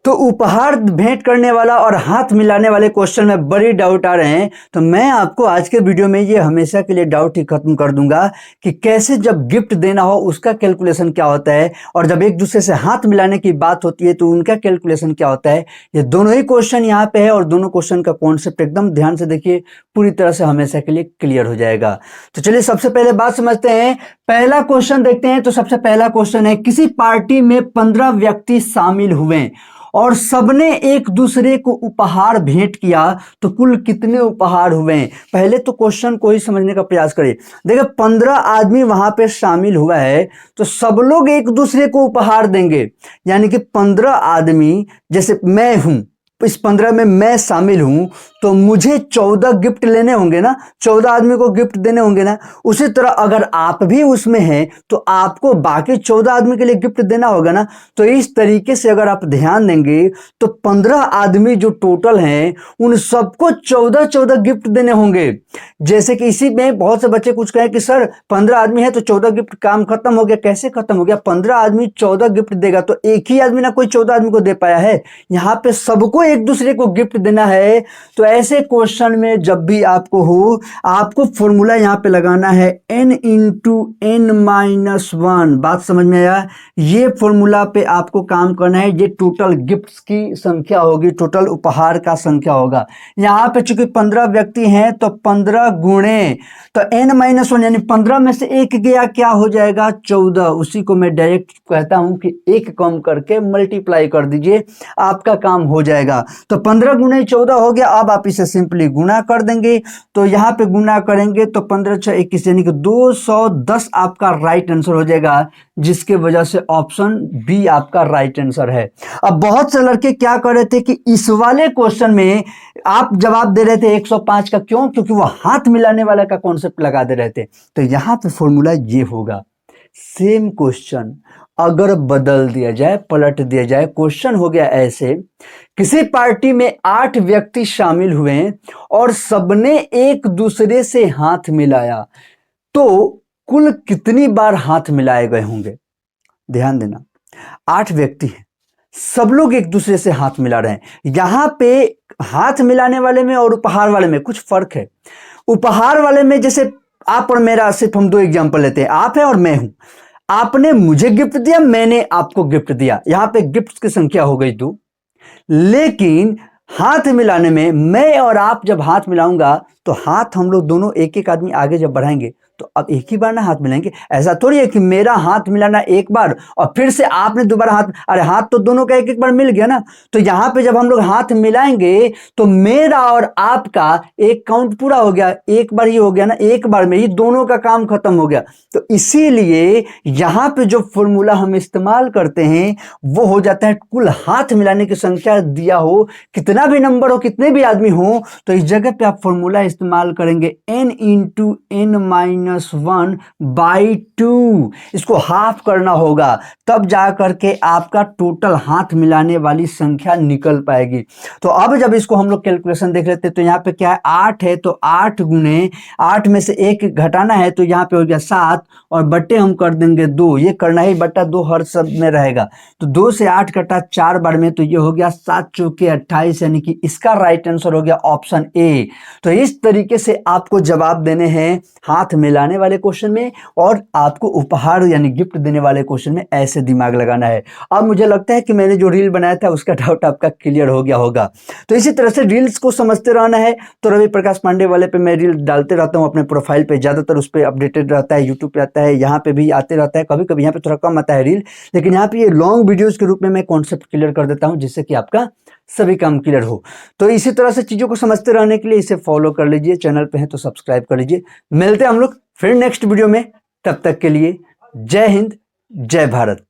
तो उपहार भेंट करने वाला और हाथ मिलाने वाले क्वेश्चन में बड़ी डाउट आ रहे हैं, तो मैं आपको आज के वीडियो में ये हमेशा के लिए डाउट ही खत्म कर दूंगा कि कैसे जब गिफ्ट देना हो उसका कैलकुलेशन क्या होता है और जब एक दूसरे से हाथ मिलाने की बात होती है तो उनका कैलकुलेशन क्या होता है। ये दोनों ही क्वेश्चन यहाँ पे है और दोनों क्वेश्चन का कॉन्सेप्ट एकदम ध्यान से देखिए, पूरी तरह से हमेशा के लिए क्लियर हो जाएगा। तो चलिए सबसे पहले बात समझते हैं। पहला क्वेश्चन देखते हैं। तो सबसे पहला क्वेश्चन है, किसी पार्टी में 15 व्यक्ति शामिल हुए और सबने एक दूसरे को उपहार भेंट किया, तो कुल कितने उपहार हुए? पहले तो क्वेश्चन को ही समझने का प्रयास करें। देखिए 15 आदमी वहां पे शामिल हुआ है तो सब लोग एक दूसरे को उपहार देंगे, यानी कि 15 आदमी, जैसे मैं हूं, इस 15 में मैं शामिल हूं तो मुझे 14 गिफ्ट लेने होंगे ना, 14 आदमी को गिफ्ट देने होंगे ना। उसी तरह अगर आप भी उसमें हैं तो आपको बाकी 14 आदमी के लिए गिफ्ट देना होगा ना। तो इस तरीके से अगर आप ध्यान देंगे तो 15 आदमी जो टोटल हैं उन सबको 14 गिफ्ट देने होंगे। जैसे कि इसी में बहुत से बच्चे कुछ कहें कि सर 15 आदमी है तो 14 गिफ्ट, काम खत्म हो गया। कैसे खत्म हो गया? 15 आदमी 14 गिफ्ट देगा तो एक ही आदमी ना कोई 14 आदमी को दे पाया है। यहाँ पे सबको एक दूसरे को गिफ्ट देना है। तो ऐसे क्वेश्चन में जब भी आपको हो, आपको फॉर्मूला यहाँ पे लगाना है n इंटू n माइनस 1। बात समझ में आया? ये फॉर्मूला पे आपको काम करना है। ये टोटल गिफ्ट्स की संख्या होगी, टोटल उपहार का संख्या होगा। यहाँ पे चूंकि 15 व्यक्ति हैं तो 15 गुणे तो n माइनस 1 यानी 15 में से एक गया, क्या हो जाएगा? 14। उसी को मैं डायरेक्ट कहता हूं कि एक कम करके मल्टीप्लाई कर दीजिए, आपका काम हो जाएगा। तो 15 गुणे 14 हो गया। अब आप इसे सिंपली गुना कर देंगे। तो यहाँ पे गुना करेंगे तो 15 6 21 यानी कि 210 आपका राइट आंसर हो जाएगा, जिसके वजह से ऑप्शन बी आपका राइट आंसर है। अब बहुत से लड़के क्या कर रहे थे कि इस वाले क्वेश्चन में आप जवाब दे रहे थे 105 का। क्यों? क्योंकि वो हाथ मिलाने वाला का कॉन्सेप्ट लगा दे रहे थे। तो यहां पे फॉर्मूला ये होगा। सेम क्वेश्चन अगर बदल दिया जाए, पलट दिया जाए, क्वेश्चन हो गया ऐसे, किसी पार्टी में 8 व्यक्ति शामिल हुए और सबने एक दूसरे से हाथ मिलाया, तो कुल कितनी बार हाथ मिलाए गए होंगे? ध्यान देना, 8 व्यक्ति हैं, सब लोग एक दूसरे से हाथ मिला रहे हैं। यहां पे हाथ मिलाने वाले में और उपहार वाले में कुछ फर्क है। उपहार वाले में जैसे आप और मेरा, सिर्फ हम दो एग्जांपल लेते हैं, आप है और मैं हूं। आपने मुझे गिफ्ट दिया, मैंने आपको गिफ्ट दिया, यहां पे गिफ्ट्स की संख्या हो गई 2। लेकिन हाथ मिलाने में मैं और आप जब हाथ मिलाऊंगा तो हाथ हम लोग दोनों एक एक आदमी आगे जब बढ़ाएंगे तो अब एक ही बार ना हाथ मिलाएंगे। ऐसा थोड़ी है कि मेरा हाथ मिलाना एक बार और फिर से आपने दोबारा हाथ, अरे हाथ तो दोनों का एक एक बार मिल गया ना। तो यहां पे जब हम लोग हाथ मिलाएंगे तो मेरा और आपका एक काउंट पूरा हो गया, एक बार ही हो गया ना, एक बार में ही दोनों का काम खत्म हो गया। तो इसीलिए यहां पे जो फॉर्मूला हम इस्तेमाल करते हैं वो हो जाता है कुल हाथ मिलाने की संख्या दिया हो, कितना भी नंबर हो, कितने भी आदमी हो, तो इस जगह पे आप फॉर्मूला इस्तेमाल करेंगे n into n minus 1 by 2। इसको हाफ करना होगा, तब जा करके आपका टोटल हाथ मिलाने वाली संख्या निकल पाएगी। तो अब जब इसको हम लोग कैलकुलेशन देख लेते हैं तो यहाँ पे क्या है, 8 है तो 8 गुने 8 में से 1 घटाना है तो यहाँ पे हो गया 7 और बट्टे हम कर देंगे 2। ये करना ही, बट्टा 2 हर सब में रहेगा। तो 2 से 8 कटा 4 बार में, तो ये हो गया 7 चौके 28, यानी कि इसका राइट आंसर हो गया ऑप्शन ए। तो इस तरीके से आपको जवाब देने हैं हाथ मिलाने वाले क्वेश्चन में, और आपको उपहार यानी गिफ्ट देने वाले क्वेश्चन में ऐसे दिमाग लगाना है। अब मुझे लगता है कि मैंने जो रील बनाया था उसका डाउट आपका क्लियर हो गया होगा। तो इसी तरह से रील्स को समझते रहना है। तो रवि प्रकाश पांडे वाले पे मैं रील डालते रहता हूँ अपने प्रोफाइल पे, ज्यादातर उस पर अपडेटेड रहता है, यूट्यूब पे आता है, यहाँ पे भी आते रहता है। कभी कभी यहाँ पे थोड़ा कम आता है रील, लेकिन यहाँ पे ये लॉन्ग वीडियोस के रूप में मैं कॉन्सेप्ट क्लियर कर देता हूँ, जिससे कि आपका सभी काम क्लियर हो। तो इसी तरह से चीजों को समझते रहने के लिए इसे फॉलो कर लीजिए, चैनल पे हैं तो सब्सक्राइब कर लीजिए। मिलते हैं हम लोग फिर नेक्स्ट वीडियो में, तब तक के लिए जय हिंद, जय भारत।